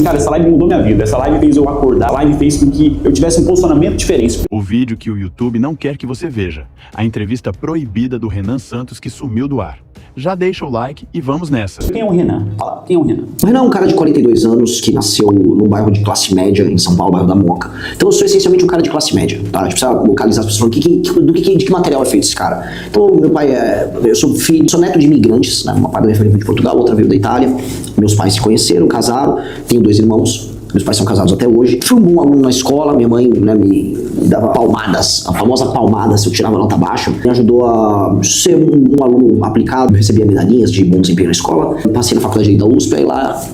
Cara, essa live mudou minha vida, essa live fez eu acordar, a live fez com que eu tivesse um posicionamento diferente. O vídeo que o YouTube não quer que você veja. A entrevista proibida do Renan Santos que sumiu do ar. Já deixa o like e vamos nessa. Quem é o Renan? Fala, quem é o Renan? O Renan é um cara de 42 anos que nasceu num bairro de classe média em São Paulo, bairro da Moca. Então eu sou essencialmente um cara de classe média, tá? A gente precisa localizar as pessoas falando de que material é feito esse cara. Então meu pai eu sou neto de imigrantes, né? Uma parte da minha família veio de Portugal, outra veio da Itália. Meus pais se conheceram, casaram, tenho 2 irmãos. Meus pais são casados até hoje. Fui um bom aluno na escola, minha mãe, né, me dava palmadas, a famosa palmada se eu tirava nota baixa. Me ajudou a ser um aluno aplicado, eu recebia medalhinhas de bom desempenho na escola. Passei na faculdade da USP, aí lá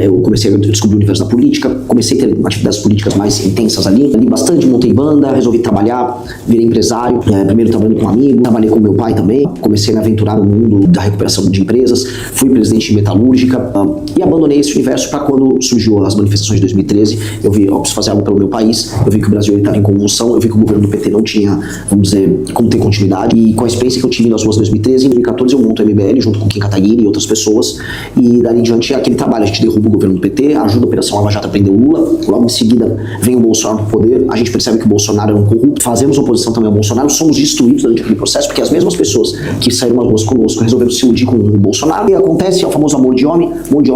eu comecei a descobrir o universo da política, comecei a ter atividades políticas mais intensas ali. Li bastante, montei banda, resolvi trabalhar, virei empresário, primeiro trabalhando com um amigo, trabalhei com meu pai também, comecei a me aventurar no mundo da recuperação de empresas, fui presidente de metalúrgica e abandonei esse universo para quando surgiu as manifestações de 2013. Eu vi, ó, preciso fazer algo pelo meu país, eu vi que o Brasil estava em convulsão, eu vi que o governo do PT não tinha, vamos dizer, como ter continuidade, e com a experiência que eu tive nas ruas em 2013, em 2014 eu monto o MBL junto com Kim Kataguiri e outras pessoas, e dali em diante aquele trabalho, a gente derruba o governo do PT, ajuda a Operação Lava Jato a prender o Lula, logo em seguida vem o Bolsonaro pro poder, a gente percebe que o Bolsonaro é um corrupto, fazemos oposição também ao Bolsonaro, somos destruídos durante aquele processo, porque as mesmas pessoas que saíram nas ruas conosco resolveram se iludir com o Bolsonaro, e acontece, é o famoso amor de homem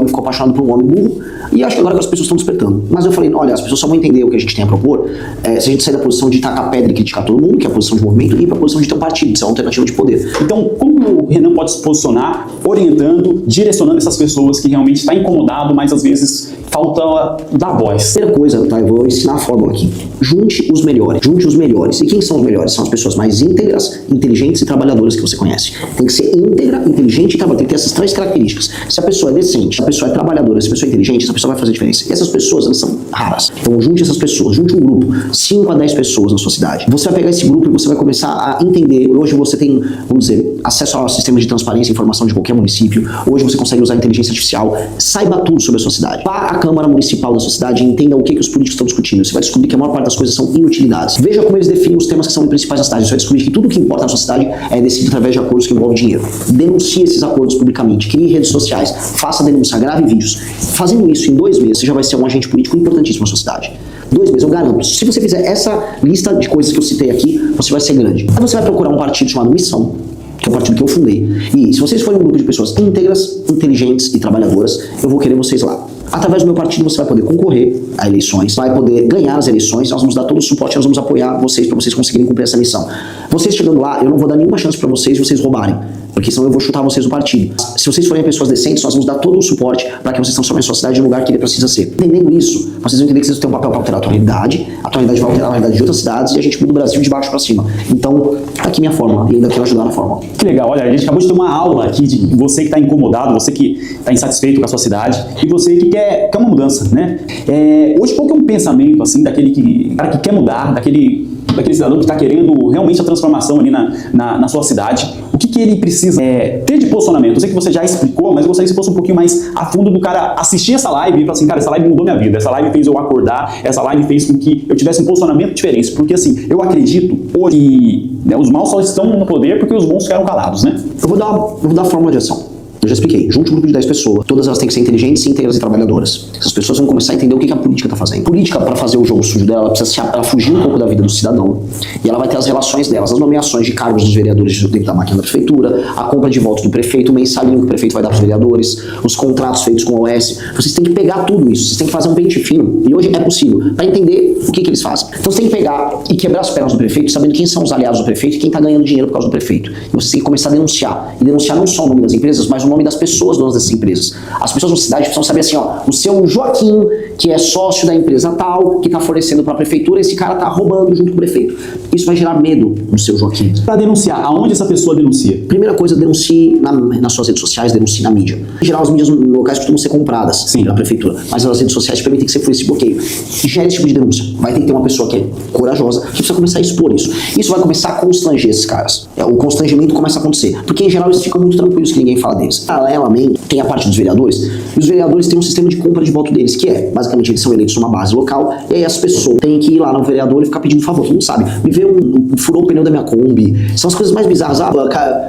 ficou apaixonado por um homem burro, e acho que agora que as pessoas estão despertando. Mas eu falei, olha, as pessoas só vão entender o que a gente tem a propor se a gente sair da posição de tacar pedra e criticar todo mundo, que é a posição de movimento, e ir pra posição de ter um partido, de ser uma alternativa de poder. Então, como o Renan pode se posicionar, orientando, direcionando essas pessoas que realmente estão incomodadas, mas às vezes falta dar voz? Primeira coisa, tá? Eu vou ensinar a fórmula aqui. Junte os melhores. Junte os melhores. E quem são os melhores? São as pessoas mais íntegras, inteligentes e trabalhadoras que você conhece. Tem que ser íntegra, inteligente e trabalhadora. Tem que ter essas 3 características. Se a pessoa é decente, se a pessoa é trabalhadora, se a pessoa é inteligente, essa pessoa vai fazer diferença. E essas pessoas, elas são raras. Então junte essas pessoas. Junte um grupo. 5 a 10 pessoas na sua cidade. Você vai pegar esse grupo e você vai começar a entender. Hoje você tem, vamos dizer, acesso ao sistema de transparência e informação de qualquer município. Hoje você consegue usar a inteligência artificial. Saiba tudo sobre a sua cidade. Vá à Câmara Municipal da sua cidade e entenda o que os políticos estão discutindo. Você vai descobrir que a maior parte das coisas são inutilidades. Veja como eles definem os temas que são principais da cidade. Você vai descobrir que tudo que importa na sua cidade é decidido através de acordos que envolvem dinheiro. Denuncie esses acordos publicamente. Crie redes sociais. Faça denúncia. Grave vídeos. Fazendo isso em 2 meses, você já vai ser um agente político importantíssimo na sua cidade. 2 meses, eu garanto. Se você fizer essa lista de coisas que eu citei aqui, você vai ser grande. Aí você vai procurar um partido chamado Missão, que é o partido que eu fundei. E se vocês forem um grupo de pessoas íntegras, inteligentes e trabalhadoras, eu vou querer vocês lá. Através do meu partido você vai poder concorrer a eleições, vai poder ganhar as eleições, nós vamos dar todo o suporte, nós vamos apoiar vocês para vocês conseguirem cumprir essa missão. Vocês chegando lá, eu não vou dar nenhuma chance para vocês roubarem, porque senão eu vou chutar vocês do partido. Se vocês forem pessoas decentes, nós vamos dar todo o suporte para que vocês transformem a sua cidade no lugar que ele precisa ser. Entendendo isso, vocês vão entender que vocês têm um papel para alterar a tua realidade vai alterar a realidade de outras cidades e a gente muda o Brasil de baixo para cima. Então, tá aqui minha fórmula e ainda quero ajudar na fórmula. Que legal, olha, a gente acabou de ter uma aula aqui de você que está incomodado, você que está insatisfeito com a sua cidade e você que quer uma mudança, né? Hoje, qual que é um pensamento, assim, daquele cara que quer mudar, daquele cidadão que está querendo realmente a transformação ali na sua cidade? O que ele precisa ter de posicionamento? Eu sei que você já explicou, mas eu gostaria que você fosse um pouquinho mais a fundo do cara assistir essa live e falar assim, cara, essa live mudou minha vida, essa live fez eu acordar, essa live fez com que eu tivesse um posicionamento diferente, porque assim, eu acredito hoje que os maus só estão no poder porque os bons ficaram calados, né? Eu vou dar a fórmula de ação. Eu já expliquei, junte um grupo de 10 pessoas, todas elas têm que ser inteligentes, íntegras e trabalhadoras. Essas pessoas vão começar a entender o que a política está fazendo. Política, para fazer o jogo sujo dela, ela fugir um pouco da vida do cidadão, e ela vai ter as relações delas, as nomeações de cargos dos vereadores dentro da máquina da prefeitura, a compra de votos do prefeito, o mensalinho que o prefeito vai dar para os vereadores, os contratos feitos com a OS. Vocês têm que pegar tudo isso, vocês têm que fazer um pente fino, e hoje é possível, para entender o que eles fazem. Então você tem que pegar e quebrar as pernas do prefeito, sabendo quem são os aliados do prefeito e quem está ganhando dinheiro por causa do prefeito. E você tem que começar a denunciar, e denunciar não só o nome das empresas, mas o nome das pessoas donas dessas empresas. As pessoas na cidade precisam saber assim, ó, o seu Joaquim, que é sócio da empresa tal, que está fornecendo para a prefeitura, esse cara está roubando junto com o prefeito. Isso vai gerar medo no seu Joaquim. Para denunciar, aonde essa pessoa denuncia? Primeira coisa, denuncie nas suas redes sociais, denuncie na mídia. Em geral, as mídias locais costumam ser compradas pela prefeitura, mas as redes sociais permitem que você faça esse bloqueio. E gere esse tipo de denúncia. Vai ter que ter uma pessoa que é corajosa, que precisa começar a expor isso. Isso vai começar a constranger esses caras. O constrangimento começa a acontecer. Porque, em geral, eles ficam muito tranquilos que ninguém fala deles. Paralelamente, tem a parte dos vereadores, e os vereadores têm um sistema de compra de voto deles, que é, basicamente, eles são eleitos numa base local, e aí as pessoas têm que ir lá no vereador e ficar pedindo favor. Todo mundo sabe, me vê furou o pneu da minha Kombi, são as coisas mais bizarras.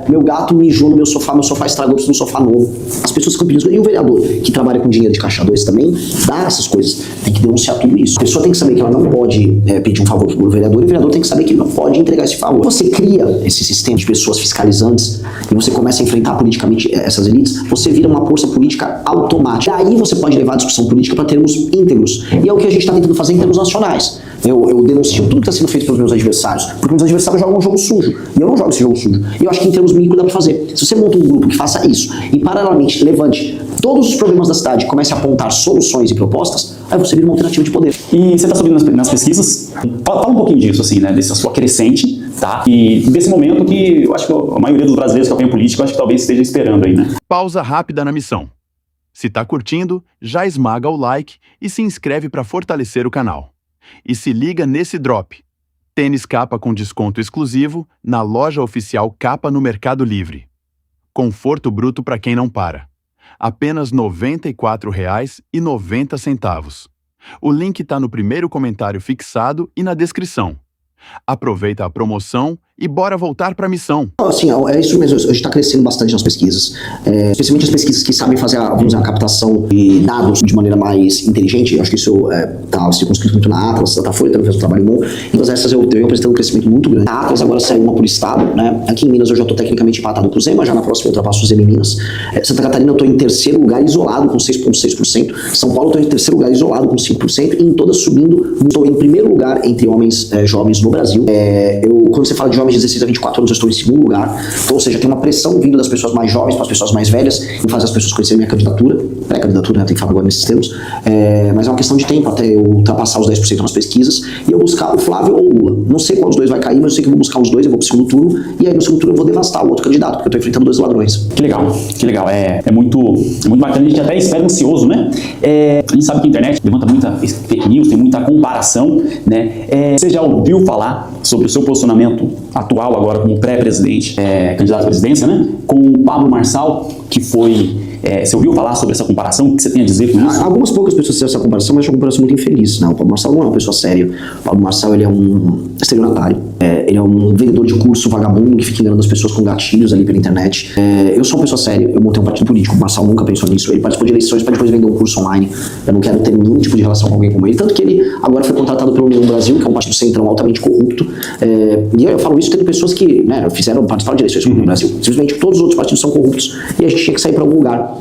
Meu gato mijou no meu sofá estragou, preciso de um sofá novo. As pessoas ficam pedindo. E o vereador, que trabalha com dinheiro de caixa 2 também, dá essas coisas. Tem que denunciar tudo isso. A pessoa tem que saber que ela não pode pedir um favor pro vereador, e o vereador tem que saber que ele não pode entregar esse favor. Você cria esse sistema de pessoas fiscalizantes e você começa a enfrentar politicamente essas elites, você vira uma força política automática. E aí você pode levar a discussão política para termos íntegros. E é o que a gente está tentando fazer em termos nacionais. Eu denuncio tudo que está sendo feito pelos meus adversários, porque meus adversários jogam um jogo sujo, e eu não jogo esse jogo sujo. E eu acho que em termos micro dá para fazer. Se você monta um grupo que faça isso, e paralelamente levante todos os problemas da cidade e comece a apontar soluções e propostas, aí você vira uma alternativa de poder. E você está subindo nas pesquisas? Fala um pouquinho disso, assim, né? Dessa sua crescente, tá? E desse momento que eu acho que a maioria dos brasileiros que acompanham política, eu acho que talvez esteja esperando aí, né? Pausa rápida na missão. Se tá curtindo, já esmaga o like e se inscreve para fortalecer o canal. E se liga nesse drop. Tênis Capa com desconto exclusivo na loja oficial Capa no Mercado Livre. Conforto bruto para quem não para. Apenas R$ 94,90. O link está no primeiro comentário fixado e na descrição. Aproveita a promoção e bora voltar para a missão. Assim, é isso mesmo, a gente está crescendo bastante nas pesquisas, especialmente as pesquisas que sabem fazer vamos dizer, a captação de dados de maneira mais inteligente. Acho que isso está circunscrito muito na Atlas, a Datafolha também fez um trabalho bom, e essas eu venho apresentando um crescimento muito grande. A Atlas agora saiu uma por estado, né? Aqui em Minas eu já estou tecnicamente empatado com o Zema, já na próxima eu ultrapasso o Zema em Minas. Santa Catarina eu estou em terceiro lugar isolado com 6,6%, São Paulo eu estou em terceiro lugar isolado com 5%, e em todas subindo, estou em primeiro lugar entre homens jovens no Brasil. Quando você fala de homens de 16 a 24 anos, eu estou em segundo lugar. Então, ou seja, tem uma pressão vindo das pessoas mais jovens para as pessoas mais velhas em fazer as pessoas conhecerem minha candidatura. Pré-candidatura, né? Tem que falar agora nesses termos. Mas é uma questão de tempo até eu ultrapassar os 10% nas pesquisas e eu buscar o Flávio ou o Lula. Não sei qual dos dois vai cair, mas eu sei que eu vou buscar os dois, eu vou pro segundo turno, e aí no segundo turno eu vou devastar o outro candidato, porque eu estou enfrentando dois ladrões. Que legal, que legal. É muito bacana, a gente até espera ansioso, né? A gente sabe que a internet levanta muita fake news, tem muita comparação, né? Você já ouviu falar sobre o seu posicionamento atual agora como pré-presidente, candidato à presidência, né? Com o Pablo Marçal, que foi... você ouviu falar sobre essa comparação? O que você tem a dizer com isso? Algumas poucas pessoas fizeram essa comparação, mas é uma comparação muito infeliz. Não, o Pablo Marçal não é uma pessoa séria. O Pablo Marçal, ele é um estelionatário. Ele é um vendedor de curso vagabundo que fica enganando as pessoas com gatilhos ali pela internet. Eu sou uma pessoa séria, eu montei um partido político. O Marçal nunca pensou nisso. Ele participou de eleições para depois vender um curso online. Eu não quero ter nenhum tipo de relação com alguém como ele. Tanto que ele agora foi contratado pelo União Brasil, que é um partido centrão altamente corrupto. E eu falo isso tendo pessoas que participaram de eleições no Brasil. Simplesmente todos os outros partidos são corruptos e a gente tinha que sair para algum lugar.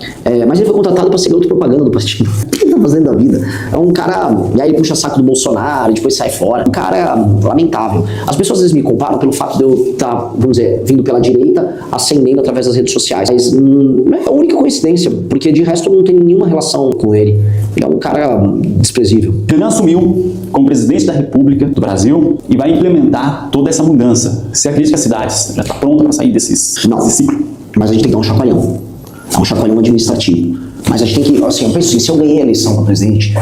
Mas ele foi contratado para ser garoto propaganda do partido. O que ele tá fazendo da vida? É um cara... E aí ele puxa saco do Bolsonaro e depois sai fora. Um cara lamentável. As pessoas às vezes me comparam pelo fato de eu estar, vamos dizer, vindo pela direita, ascendendo através das redes sociais. Mas é a única coincidência, porque de resto eu não tenho nenhuma relação com ele. Ele é um cara desprezível. Renan assumiu como presidente da República do Brasil e vai implementar toda essa mudança. Você acredita que a cidade já está pronta para sair desse ciclo? Mas a gente tem que dar um chacoalhão. É um chacoalhão administrativo. Mas a gente tem que, assim, eu penso assim, se eu ganhei a eleição para presidente,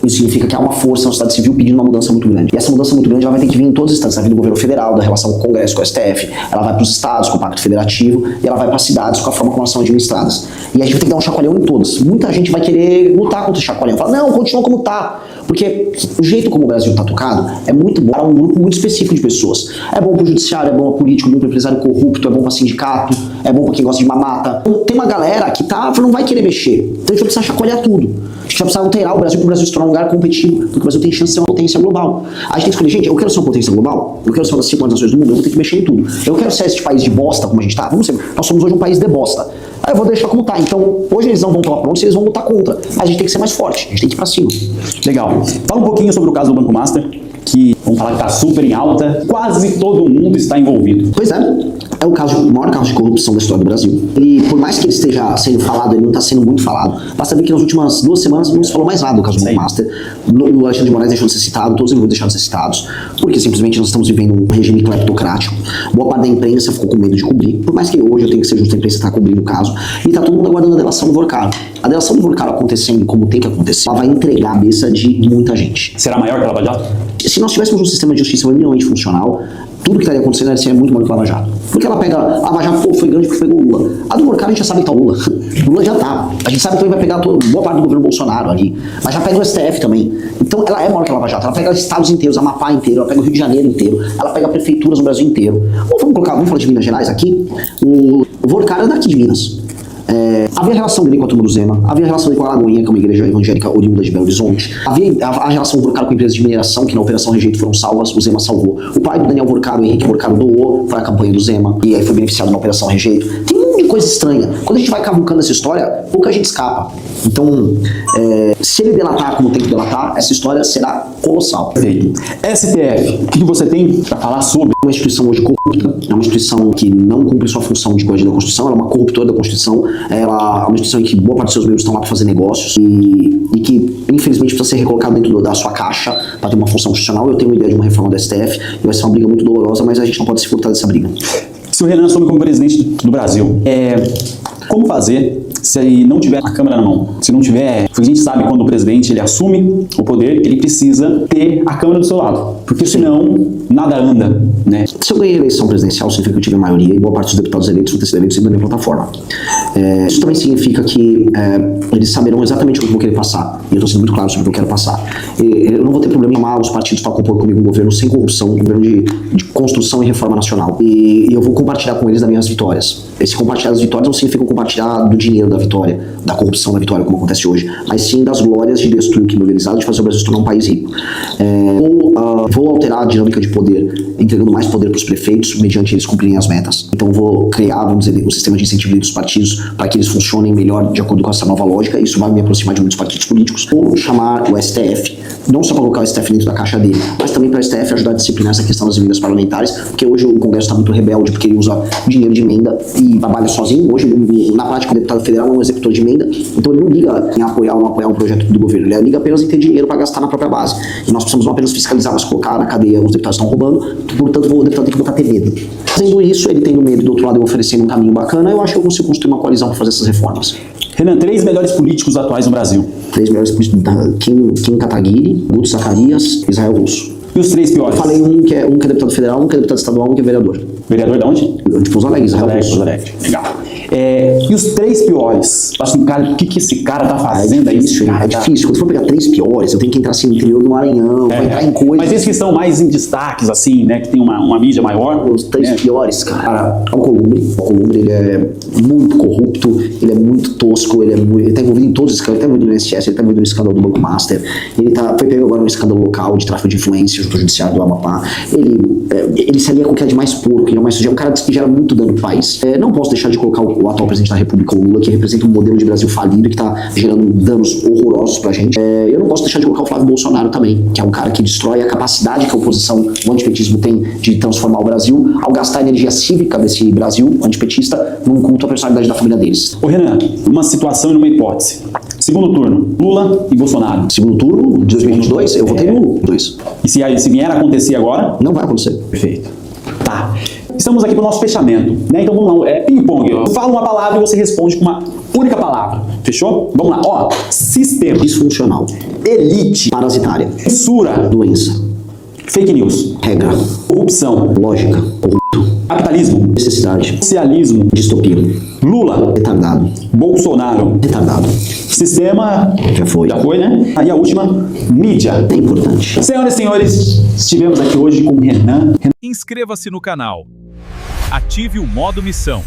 isso significa que há uma força na sociedade civil pedindo uma mudança muito grande. E essa mudança muito grande ela vai ter que vir em todos os instantes. Ela vai vir do governo federal, da relação com o Congresso, com o STF, ela vai para os estados, com o Pacto Federativo, e ela vai para as cidades, com a forma como elas são administradas. E a gente vai ter que dar um chacoalhão em todas. Muita gente vai querer lutar contra o chacoalhão. Fala, não, continua como está. Porque o jeito como o Brasil está tocado é muito bom para um grupo muito específico de pessoas. É bom para o judiciário, é bom para o político, é bom para o empresário corrupto, é bom para sindicato, é bom para quem gosta de mamata. Tem uma galera que não vai querer mexer. Então a gente vai precisar chacoalhar tudo. A gente vai precisar alterar o Brasil para o Brasil se tornar um lugar competitivo, porque o Brasil tem chance de ser uma potência global. A gente tem que escolher, gente, eu quero ser uma potência global, eu quero ser uma das 5 grandes nações do mundo, eu vou ter que mexer em tudo. Eu quero ser esse país de bosta, como a gente tá. Vamos ser, nós somos hoje um país de bosta. Aí eu vou deixar como tá. Então, hoje eles não vão tomar pronto, eles vão lutar contra. Mas a gente tem que ser mais forte, a gente tem que ir pra cima. Legal. Fala um pouquinho sobre o caso do Banco Master, que vamos falar que está super em alta, quase todo mundo está envolvido. Pois é o maior caso de corrupção da história do Brasil. E por mais que ele esteja sendo falado, ele não está sendo muito falado. Basta ver que nas últimas 2 semanas não se falou mais nada do caso do Banco Master. O Alexandre de Moraes deixou de ser citado, todos eles vão deixar de ser citados, porque simplesmente nós estamos vivendo um regime cleptocrático. Boa parte da imprensa ficou com medo de cobrir, por mais que hoje eu tenho que ser justo, a imprensa está cobrindo o caso, e está todo mundo aguardando a delação do Vorcaro. A delação do Vorcaro acontecendo como tem que acontecer, ela vai entregar a cabeça de muita gente. Será maior que a Lava Jato? Se nós tivéssemos um sistema de justiça minimamente funcional, tudo que estaria acontecendo seria muito mais do que a Lava Jato. Porque ela pega, a Lava Jato foi grande porque pegou o Lula. A do Morcado a gente já sabe que tá o Lula. O Lula já tá. A gente sabe que ele vai pegar boa parte do governo Bolsonaro ali. Mas já pega o STF também. Então ela é maior que a Lava Jato. Ela pega estados inteiros, Amapá inteiro, ela pega o Rio de Janeiro inteiro, ela pega prefeituras no Brasil inteiro. Ou vamos falar de Minas Gerais aqui. O Morcado é daqui de Minas. Havia a relação dele com a turma do Zema, havia a relação dele com a Lagoinha, que é uma igreja evangélica oriunda de Belo Horizonte, havia a relação do Vorcado com empresas de mineração, que na Operação Rejeito foram salvas, o Zema salvou. O pai do Daniel Vorcado, Henrique Vorcado, doou para a campanha do Zema, e aí foi beneficiado na Operação Rejeito. Tem um monte de coisa estranha. Quando a gente vai cavucando essa história, pouca gente escapa. Então, se ele delatar como tem que delatar, essa história será colossal. Perfeito. STF, o que você tem para falar sobre? É uma instituição hoje corrupta, é uma instituição que não cumpre sua função de coagir da Constituição, ela é uma corruptora da Constituição, ela é uma instituição em que boa parte dos seus membros estão lá para fazer negócios e que, infelizmente, precisa ser recolocado dentro da sua caixa para ter uma função constitucional. Eu tenho uma ideia de uma reforma do STF e vai ser uma briga muito dolorosa, mas a gente não pode se furtar dessa briga. Se o Renan assume como presidente do Brasil, como fazer se não tiver a Câmara na mão? Se não tiver... Porque a gente sabe quando o presidente ele assume o poder, ele precisa ter a Câmara do seu lado. Porque senão, nada anda, né? Se eu ganhei a eleição presidencial, significa que eu tive a maioria e boa parte dos deputados eleitos vão ter sido eleitos da minha plataforma. Isso também significa que eles saberão exatamente o que eu vou querer passar. E eu estou sendo muito claro sobre o que eu quero passar. Eu não vou ter problema em chamar os partidos para compor comigo um governo sem corrupção, um governo de construção e reforma nacional. E eu vou compartilhar com eles das minhas vitórias. Esse compartilhar das vitórias não significa compartilhar do dinheiro da vitória, da corrupção da vitória, como acontece hoje, mas sim das glórias de destruir o crime organizado, de fazer o Brasil se tornar um país rico. Vou alterar a dinâmica de poder, entregando mais poder para os prefeitos, mediante eles cumprirem as metas. Então vou criar, vamos dizer, um sistema de incentivo dos partidos para que eles funcionem melhor de acordo com essa nova lógica. Isso vai me aproximar de muitos partidos políticos. Ou chamar o STF, não só para colocar o STF dentro da caixa dele, mas também para o STF ajudar a disciplinar essa questão das emendas parlamentares, porque hoje o Congresso está muito rebelde, porque ele usa dinheiro de emenda e trabalha sozinho. Hoje, na prática, o deputado federal é um executor de emenda, então ele não liga em apoiar ou não apoiar um projeto do governo, ele liga apenas em ter dinheiro para gastar na própria base. E nós precisamos não apenas fiscalizar, mas colocar na cadeia os deputados estão roubando, portanto o deputado tem que botar ter medo. Fazendo isso, ele tendo medo e do outro lado eu oferecendo um caminho bacana, eu acho que eu consigo construir uma coalizão para fazer essas reformas. Renan, 3 melhores políticos atuais no Brasil. 3 melhores políticos: Kim Kataguiri, Guto Zacarias, Israel Russo. E os 3 piores? Eu falei um que é deputado federal, um que é deputado estadual, um que é vereador. Vereador de onde? De Pouso Alegre, Israel Russo. Legal. E os 3 piores? Assim, cara, o que esse cara tá fazendo aí? É difícil. Quando for pegar 3 piores, eu tenho que entrar assim no interior do Maranhão, vai entrar em coisas. Mas esses que estão mais em destaques, assim, né? Que tem uma mídia maior. Os 3 piores, cara. Alcolumbre. Alcolumbre, ele é muito corrupto, ele é muito tosco, ele tá envolvido em todos os escândalos, ele tá envolvido no INSS, ele tá envolvido no escândalo do Banco Master, foi pego agora no escândalo local de tráfico de influência junto ao judiciário do Amapá. Ele se alia com o que é de mais porco, ele é um cara que gera muito dano pro país. Não posso deixar de colocar o atual presidente da República, o Lula, que representa um modelo de Brasil falido, que tá gerando danos horrorosos pra gente. Eu não posso deixar de colocar o Flávio Bolsonaro também, que é um cara que destrói a capacidade que a oposição, o antipetismo tem de transformar o Brasil, ao gastar a energia cívica desse Brasil antipetista num culto à personalidade da família deles. Ô Renan, uma situação e numa hipótese. Segundo turno, Lula e Bolsonaro. Segundo turno, de 2022, eu votei no 2. E se vier a acontecer agora? Não vai acontecer. Perfeito. Tá. Estamos aqui para o nosso fechamento, né? Então vamos lá, ping-pong. Eu falo uma palavra e você responde com uma única palavra. Fechou? Vamos lá. Ó, sistema. Disfuncional. Elite. Parasitária. Censura. Doença. Fake news. Regra. Corrupção. Lógica. Corrupto. Capitalismo. Necessidade. Socialismo. Distopia. Lula. Retardado. Bolsonaro. Retardado. Sistema. Já foi, né? E a última, mídia. É importante. Senhoras e senhores, estivemos aqui hoje com o Renan. Inscreva-se no canal. Ative o modo missão.